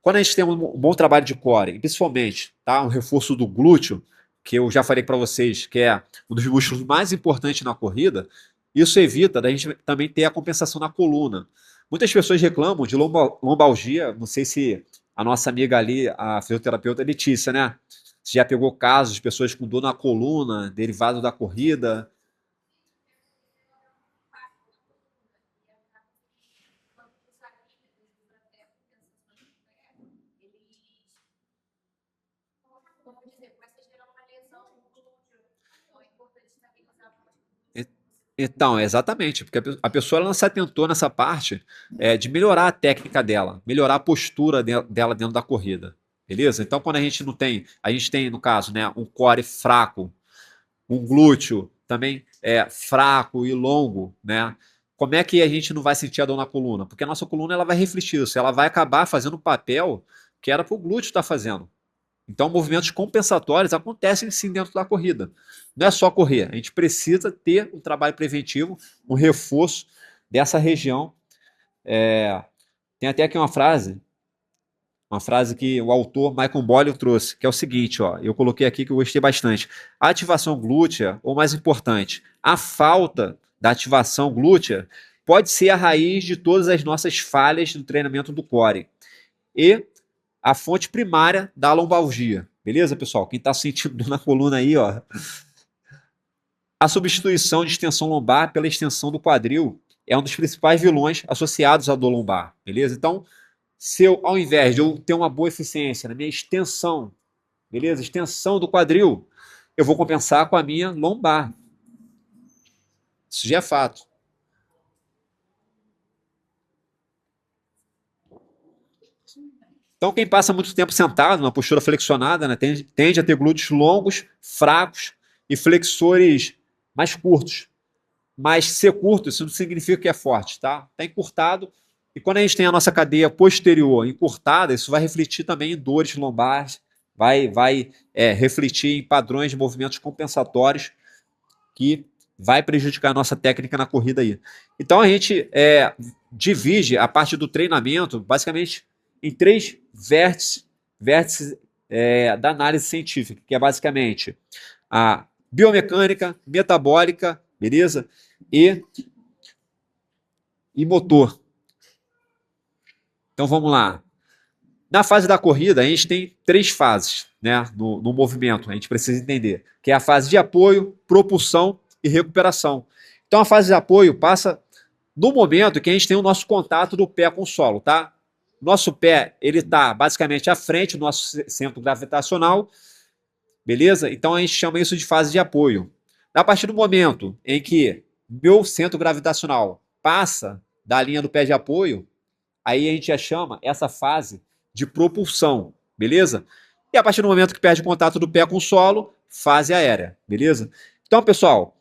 Speaker 1: Quando a gente tem um bom trabalho de core, principalmente tá, um reforço do glúteo, que eu já falei para vocês que é um dos músculos mais importantes na corrida, isso evita da gente também ter a compensação na coluna. Muitas pessoas reclamam de lombalgia, não sei se a nossa amiga ali, a fisioterapeuta Letícia, né? Você já pegou casos de pessoas com dor na coluna, derivado da corrida. Então, exatamente, porque a pessoa ela não se atentou nessa parte de melhorar a técnica dela, melhorar a postura dela dentro da corrida, beleza? Então, quando a gente não tem, a gente tem, no caso, né, um core fraco, um glúteo também fraco e longo, né? Como é que a gente não vai sentir a dor na coluna? Porque a nossa coluna ela vai refletir isso, ela vai acabar fazendo o papel que era para o glúteo estar fazendo. Então, movimentos compensatórios acontecem sim dentro da corrida. Não é só correr, a gente precisa ter um trabalho preventivo, um reforço dessa região. Tem até aqui uma frase que o autor Michael Boyle trouxe, que é o seguinte, ó, eu coloquei aqui que eu gostei bastante. A ativação glútea, ou mais importante, a falta da ativação glútea pode ser a raiz de todas as nossas falhas no treinamento do core. E a fonte primária da lombalgia. Beleza, pessoal? Quem está sentindo dor na coluna aí, ó. A substituição de extensão lombar pela extensão do quadril é um dos principais vilões associados à dor lombar. Beleza? Então, se eu, ao invés de eu ter uma boa eficiência na minha extensão, beleza? Extensão do quadril, eu vou compensar com a minha lombar. Isso já é fato. Então, quem passa muito tempo sentado, numa postura flexionada, né, tende a ter glúteos longos, fracos e flexores mais curtos. Mas ser curto, isso não significa que é forte, tá? Está encurtado. E quando a gente tem a nossa cadeia posterior encurtada, isso vai refletir também em dores lombares, vai refletir em padrões de movimentos compensatórios que vai prejudicar a nossa técnica na corrida aí. Então a gente divide a parte do treinamento basicamente em três vértices da análise científica, que é basicamente a biomecânica, metabólica, beleza? E motor. Então vamos lá. Na fase da corrida, a gente tem três fases, né, no movimento, a gente precisa entender, que é a fase de apoio, propulsão e recuperação. Então a fase de apoio passa no momento que a gente tem o nosso contato do pé com o solo, tá? Nosso pé, ele está basicamente à frente do nosso centro gravitacional, beleza? Então a gente chama isso de fase de apoio. A partir do momento em que meu centro gravitacional passa da linha do pé de apoio, aí a gente já chama essa fase de propulsão, beleza? E a partir do momento que perde contato do pé com o solo, fase aérea, beleza? Então, pessoal,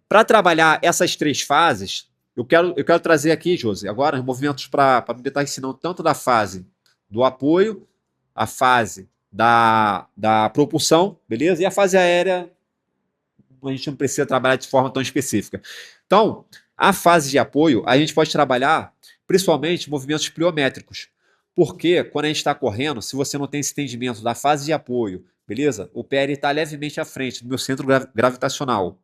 Speaker 1: para trabalhar essas três fases, eu quero trazer aqui, Josi, agora os movimentos para poder estar ensinando tanto da fase do apoio, a fase da propulsão, beleza? E a fase aérea, a gente não precisa trabalhar de forma tão específica. Então, a fase de apoio, a gente pode trabalhar principalmente movimentos pliométricos. Porque quando a gente está correndo, se você não tem esse entendimento da fase de apoio, beleza? O pé está levemente à frente do meu centro gravitacional.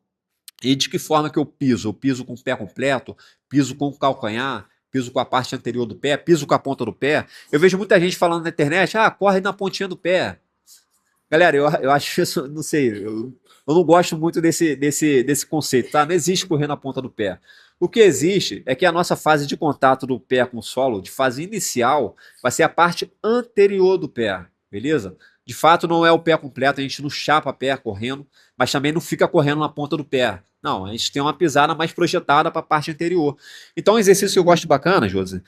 Speaker 1: E de que forma que eu piso? Eu piso com o pé completo, piso com o calcanhar, piso com a parte anterior do pé, piso com a ponta do pé. Eu vejo muita gente falando na internet, corre na pontinha do pé. Galera, eu acho isso, não sei, eu não gosto muito desse conceito, tá? Não existe correr na ponta do pé. O que existe é que a nossa fase de contato do pé com o solo, de fase inicial, vai ser a parte anterior do pé, beleza? De fato, não é o pé completo, a gente não chapa pé correndo, mas também não fica correndo na ponta do pé. Não, a gente tem uma pisada mais projetada para a parte anterior. Então, um exercício que eu gosto bacana, Josi,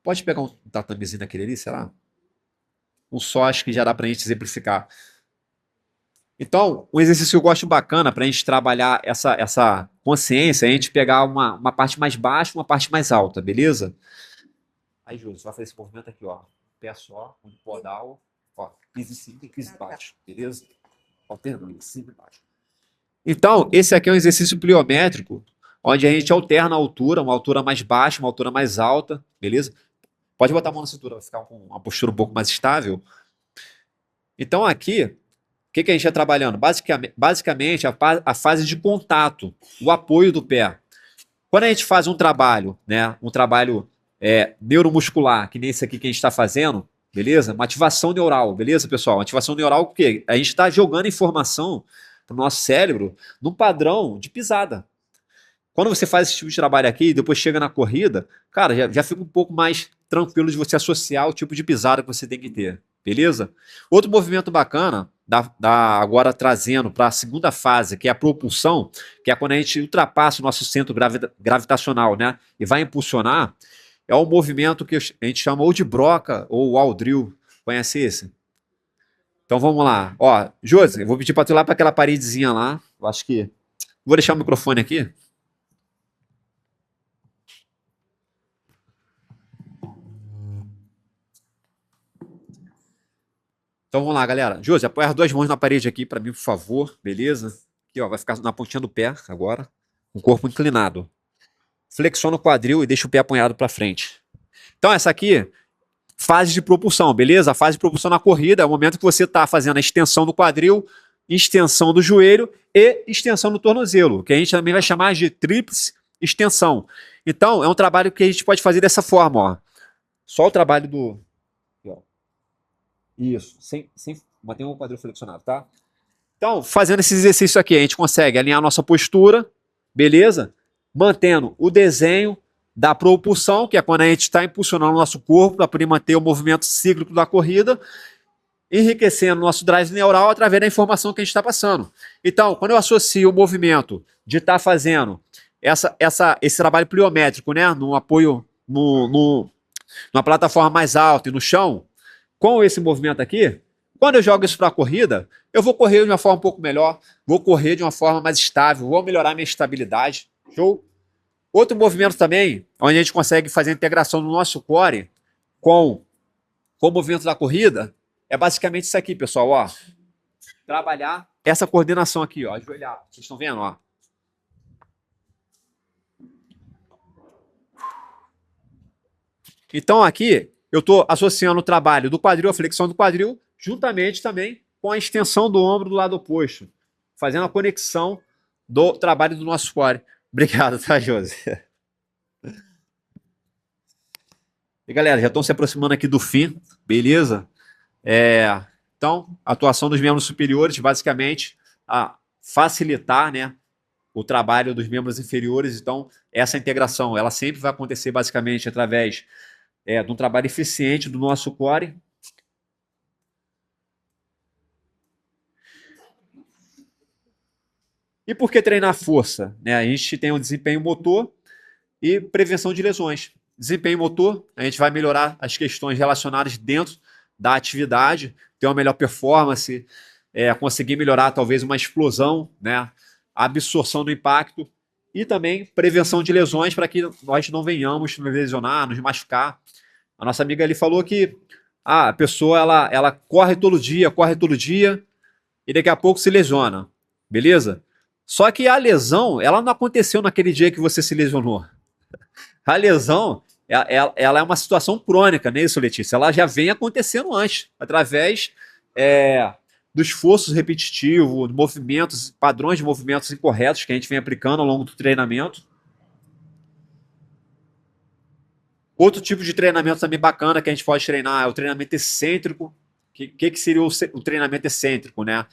Speaker 1: pode pegar um tatamezinho daquele ali, sei lá? Um só, acho que já dá para a gente exemplificar. Então, um exercício que eu gosto bacana para a gente trabalhar essa consciência é a gente pegar uma parte mais baixa e uma parte mais alta, beleza? Aí, Júlio, você vai fazer esse movimento aqui, ó. Pé só, um podal, ó, pisa em cima e pisa embaixo, beleza? Alternando, em cima e embaixo. Então, esse aqui é um exercício pliométrico, onde a gente alterna a altura, uma altura mais baixa, uma altura mais alta, beleza? Pode botar a mão na cintura, vai ficar com uma postura um pouco mais estável. Então, aqui, o que a gente está trabalhando? Basicamente a fase de contato, o apoio do pé. Quando a gente faz um trabalho, né, um trabalho neuromuscular, que nem esse aqui que a gente está fazendo, beleza? Uma ativação neural, beleza, pessoal? Uma ativação neural, o quê? A gente está jogando informação para o nosso cérebro num padrão de pisada. Quando você faz esse tipo de trabalho aqui e depois chega na corrida, cara, já fica um pouco mais tranquilo de você associar o tipo de pisada que você tem que ter, beleza? Outro movimento bacana, agora trazendo para a segunda fase, que é a propulsão, que é quando a gente ultrapassa o nosso centro gravitacional, né? E vai impulsionar, é um movimento que a gente chama ou de broca ou wall drill. Conhece esse? Então vamos lá. Ó, Josi, eu vou pedir para tu ir lá para aquela paredezinha lá. Eu acho que. Vou deixar o microfone aqui. Então vamos lá, galera. Josi, apoia as duas mãos na parede aqui para mim, por favor. Beleza? Aqui, ó, vai ficar na pontinha do pé agora, com o corpo inclinado. Flexiona o quadril e deixa o pé apoiado para frente. Então essa aqui, fase de propulsão, beleza? A fase de propulsão na corrida é o momento que você está fazendo a extensão do quadril, extensão do joelho e extensão do tornozelo, que a gente também vai chamar de tríplice extensão. Então é um trabalho que a gente pode fazer dessa forma, ó. Só o trabalho do... Isso, sem manter o quadril flexionado, tá? Então, fazendo esse exercício aqui, a gente consegue alinhar a nossa postura, beleza? Mantendo o desenho da propulsão, que é quando a gente está impulsionando o nosso corpo para poder manter o movimento cíclico da corrida, enriquecendo o nosso drive neural através da informação que a gente está passando. Então, quando eu associo o movimento de estar fazendo esse trabalho pliométrico, né, no apoio numa plataforma mais alta e no chão, com esse movimento aqui, quando eu jogo isso para a corrida, eu vou correr de uma forma um pouco melhor, vou correr de uma forma mais estável, vou melhorar minha estabilidade. Show? Outro movimento também, onde a gente consegue fazer a integração do nosso core com o movimento da corrida, é basicamente isso aqui, pessoal. Ó. Trabalhar essa coordenação aqui, ó, ajoelhar. Vocês estão vendo? Ó. Então aqui, eu estou associando o trabalho do quadril, a flexão do quadril, juntamente também com a extensão do ombro do lado oposto, fazendo a conexão do trabalho do nosso core. Obrigado, tá, Josi? E galera, já estão se aproximando aqui do fim, beleza? Então, a atuação dos membros superiores, basicamente, a facilitar, né, o trabalho dos membros inferiores. Então, essa integração, ela sempre vai acontecer basicamente através de um trabalho eficiente do nosso core. E por que treinar força? Né? A gente tem um desempenho motor e prevenção de lesões. Desempenho motor, a gente vai melhorar as questões relacionadas dentro da atividade, ter uma melhor performance, conseguir melhorar talvez uma explosão, né? A absorção do impacto. E também prevenção de lesões para que nós não venhamos nos lesionar, nos machucar. A nossa amiga ali falou que a pessoa ela corre todo dia e daqui a pouco se lesiona, beleza? Só que a lesão, ela não aconteceu naquele dia que você se lesionou. A lesão, ela é uma situação crônica, não é isso, Letícia? Ela já vem acontecendo antes, através é, do esforço repetitivo, de movimentos, padrões de movimentos incorretos que a gente vem aplicando ao longo do treinamento. Outro tipo de treinamento também bacana que a gente pode treinar é o treinamento excêntrico. Que seria o treinamento excêntrico, né?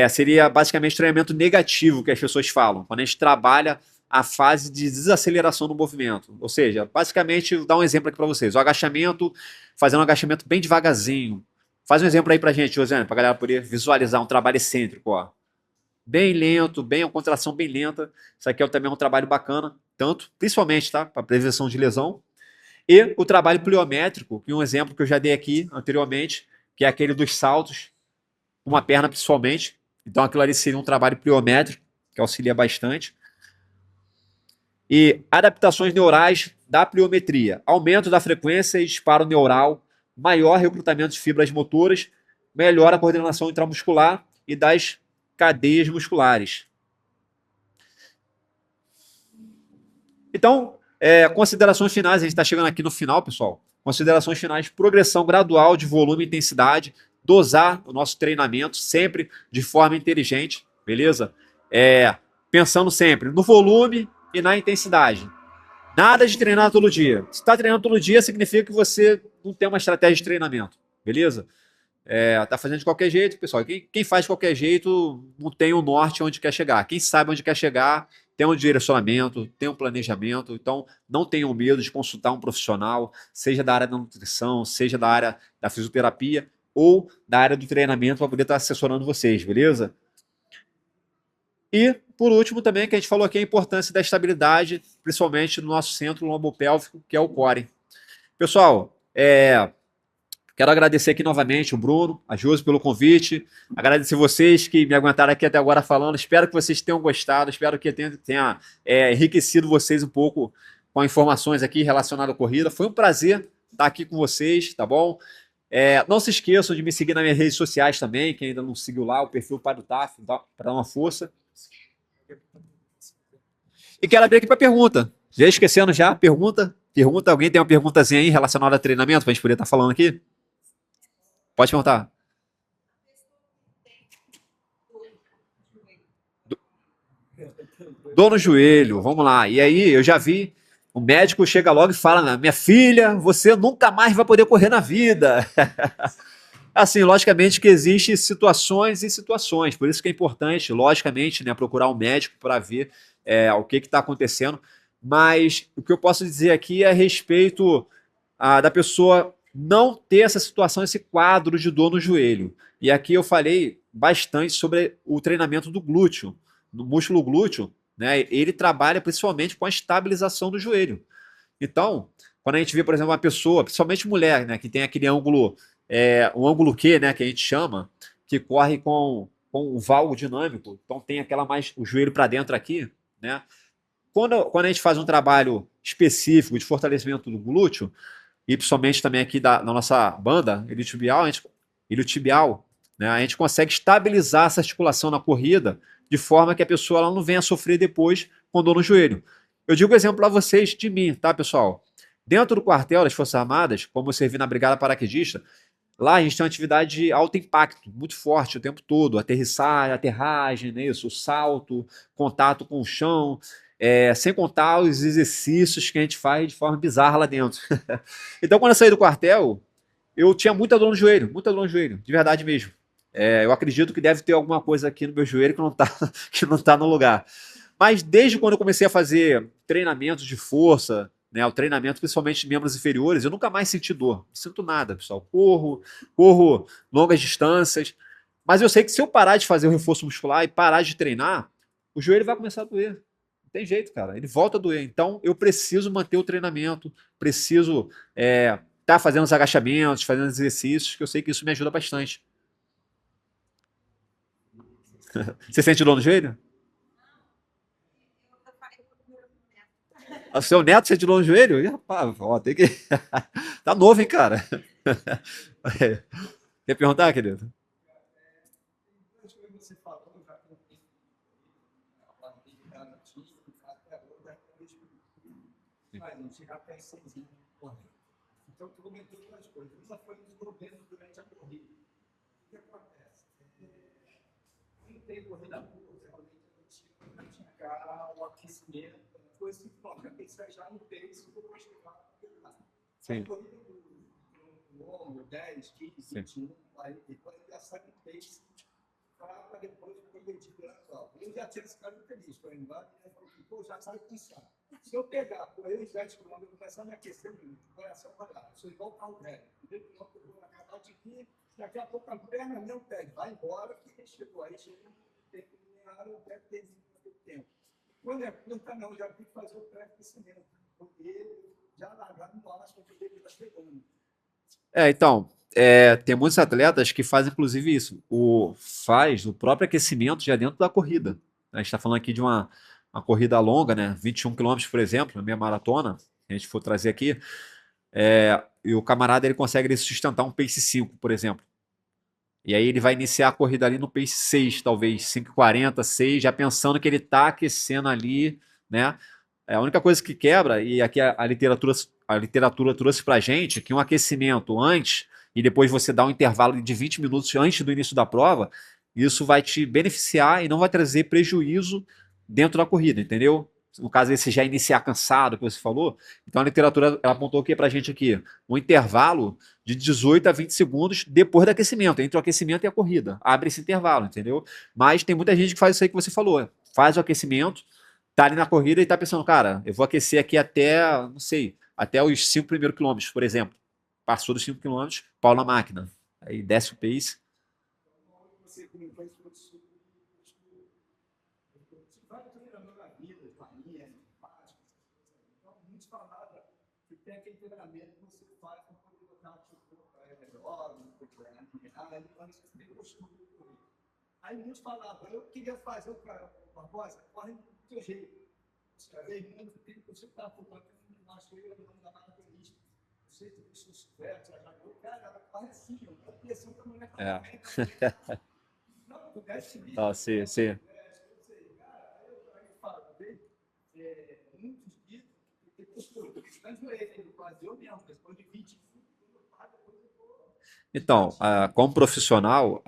Speaker 1: Seria basicamente treinamento negativo que as pessoas falam, quando a gente trabalha a fase de desaceleração do movimento. Ou seja, basicamente, vou dar um exemplo aqui para vocês. O agachamento, fazendo um agachamento bem devagarzinho. Faz um exemplo aí para a gente, Josiane, para a galera poder visualizar um trabalho excêntrico. Ó. Bem lento, uma contração bem lenta. Isso aqui também é um trabalho bacana, tanto, principalmente, tá? Para prevenção de lesão. E o trabalho pliométrico, que é um exemplo que eu já dei aqui anteriormente, que é aquele dos saltos, uma perna principalmente. Então aquilo ali seria um trabalho pliométrico, que auxilia bastante. E adaptações neurais da pliometria. Aumento da frequência e disparo neural, maior recrutamento de fibras motoras, melhora a coordenação intramuscular e das cadeias musculares. Então, considerações finais, a gente está chegando aqui no final, pessoal. Considerações finais, progressão gradual de volume e intensidade, dosar o nosso treinamento sempre de forma inteligente, beleza? Pensando sempre no volume e na intensidade. Nada de treinar todo dia. Se está treinando todo dia, significa que você não tem uma estratégia de treinamento, beleza? Tá fazendo de qualquer jeito, pessoal. Quem faz de qualquer jeito não tem o norte onde quer chegar. Quem sabe onde quer chegar tem um direcionamento, tem um planejamento. Então, não tenham medo de consultar um profissional, seja da área da nutrição, seja da área da fisioterapia ou da área do treinamento para poder estar assessorando vocês, beleza? E, por último, também, que a gente falou aqui, a importância da estabilidade, principalmente no nosso centro lombopélvico, que é o core. Pessoal, quero agradecer aqui novamente o Bruno, a Josi pelo convite, agradecer vocês que me aguentaram aqui até agora falando, espero que vocês tenham gostado, espero que tenha enriquecido vocês um pouco com informações aqui relacionadas à corrida. Foi um prazer estar aqui com vocês, tá bom? Não se esqueçam de me seguir nas minhas redes sociais também, quem ainda não seguiu lá, o perfil Pai do TAF, para dar uma força. E quero abrir aqui para pergunta. Já esquecendo já, pergunta. Alguém tem uma perguntazinha aí relacionada a treinamento para a gente poder estar falando aqui? Pode perguntar. Dor no joelho, vamos lá. E aí, eu já vi, o médico chega logo e fala, minha filha, você nunca mais vai poder correr na vida. Assim, logicamente que existem situações e situações, por isso que é importante, logicamente, né, procurar um médico para ver o que está acontecendo. Mas o que eu posso dizer aqui é a respeito da pessoa não ter essa situação, esse quadro de dor no joelho. E aqui eu falei bastante sobre o treinamento do glúteo, do músculo glúteo, né? Ele trabalha principalmente com a estabilização do joelho. Então, quando a gente vê, por exemplo, uma pessoa, principalmente mulher, né, que tem aquele ângulo, o ângulo Q, né, que a gente chama, que corre com um valgo dinâmico, então tem aquela mais o joelho para dentro aqui, né? Quando a gente faz um trabalho específico de fortalecimento do glúteo, e principalmente também aqui na nossa banda, iliotibial, né, a gente consegue estabilizar essa articulação na corrida de forma que a pessoa ela não venha a sofrer depois com dor no joelho. Eu digo exemplo para vocês de mim, tá, pessoal? Dentro do quartel das Forças Armadas, como eu servi na Brigada Paraquedista, lá a gente tem uma atividade de alto impacto, muito forte o tempo todo, aterragem, né, isso, o salto, contato com o chão, sem contar os exercícios que a gente faz de forma bizarra lá dentro. Então, quando eu saí do quartel, eu tinha muita dor no joelho, de verdade mesmo. Eu acredito que deve ter alguma coisa aqui no meu joelho que não está que não tá no lugar. Mas desde quando eu comecei a fazer treinamentos de força, né, o treinamento principalmente de membros inferiores, eu nunca mais senti dor. Não sinto nada, pessoal. Corro longas distâncias. Mas eu sei que se eu parar de fazer o reforço muscular e parar de treinar, o joelho vai começar a doer. Não tem jeito, cara. Ele volta a doer. Então, eu preciso manter o treinamento, preciso estar fazendo os agachamentos, fazendo os exercícios, que eu sei que isso me ajuda bastante. Você sente dor no joelho? O seu neto sedilou o joelho? Ih, rapaz, ó, tem que. Tá novo, hein, cara? Quer perguntar, querido? Sim, sim. Então, tem muitos atletas que fazem inclusive isso. Faz o próprio aquecimento já dentro da corrida. A gente está falando aqui de uma corrida longa, né? 21 quilômetros, por exemplo, na minha maratona, se a gente for trazer aqui, e o camarada ele consegue ele sustentar um pace 5, por exemplo. E aí ele vai iniciar a corrida ali no pace 6, talvez 5:40, 6, já pensando que ele está aquecendo ali, né? A única coisa que quebra, e aqui a literatura trouxe pra gente, que um aquecimento antes e depois você dá um intervalo de 20 minutos antes do início da prova, isso vai te beneficiar e não vai trazer prejuízo dentro da corrida, entendeu? No caso, esse já iniciar cansado que você falou, então a literatura ela apontou o que pra gente aqui? Um intervalo de 18 a 20 segundos depois do aquecimento, entre o aquecimento e a corrida. Abre esse intervalo, entendeu? Mas tem muita gente que faz isso aí que você falou. Faz o aquecimento, tá ali na corrida e tá pensando, cara, eu vou aquecer aqui até, não sei, até os 5 primeiros quilômetros, por exemplo. Passou dos 5 quilômetros, pau na máquina. Aí desce o pace. É. Ah, sim, sim. Então, como profissional,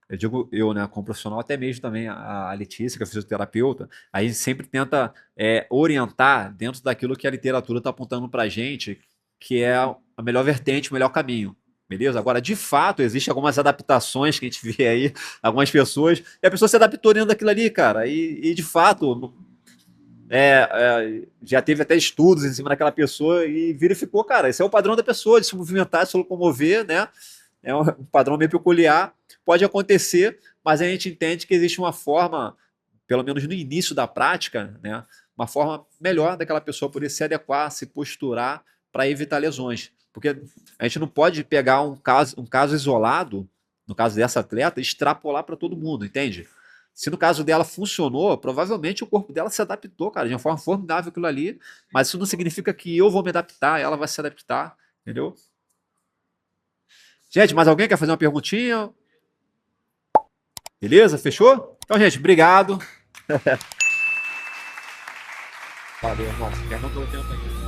Speaker 1: eu digo eu, né, como profissional, até mesmo também a Letícia, que é fisioterapeuta, a gente sempre tenta orientar dentro daquilo que a literatura está apontando para a gente, que é a melhor vertente, o melhor caminho. Beleza? Agora, de fato, existem algumas adaptações que a gente vê aí, algumas pessoas, e a pessoa se adaptou dentro daquilo ali, cara. E de fato, já teve até estudos em cima daquela pessoa e verificou, cara, esse é o padrão da pessoa, de se movimentar, de se locomover, né? É um padrão meio peculiar, pode acontecer, mas a gente entende que existe uma forma, pelo menos no início da prática, né? Uma forma melhor daquela pessoa poder se adequar, se posturar para evitar lesões. Porque a gente não pode pegar um caso isolado, no caso dessa atleta, e extrapolar para todo mundo, entende? Se no caso dela funcionou, provavelmente o corpo dela se adaptou, cara, de uma forma formidável aquilo ali, mas isso não significa que eu vou me adaptar, ela vai se adaptar, entendeu? Gente, mais alguém quer fazer uma perguntinha? Beleza? Fechou? Então, gente, obrigado. Valeu, irmão. Perguntou o tempo aí.